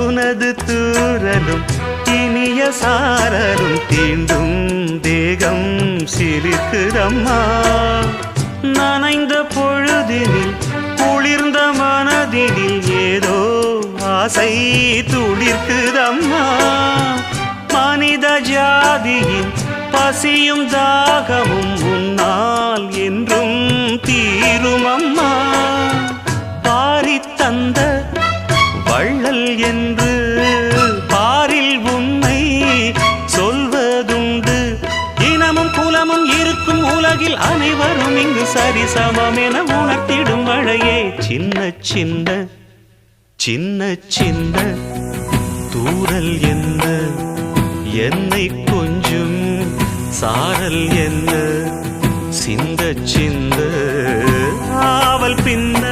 உனது தூரலும் இனிய சாரலும் தீண்டும் தேகம் சிரிக்குதம்மா. நனைந்த பொழுதினில் குளிர்ந்த மனதினில் ஏதோ ஆசை துளிர்க்குதம்மா. மனித ஜாதியின் பசியும் தாகமும் உன்னால் என்றும் தீருமம்மா. பாரி தந்த வள்ளல் என்று பாரில் உன்னை சொல்வதுண்டு. இனமும் குலமும் இருக்கும் உலகில் அனைவரும் இங்கு சரிசமம் என உணர்த்திடும் மழையே. சின்ன சின்ன சின்ன சின்ன தூறல் என்ன, என்னை கொஞ்சம் சாரல் என்ன, சிந்த சிந்த ஆவல் பின்ன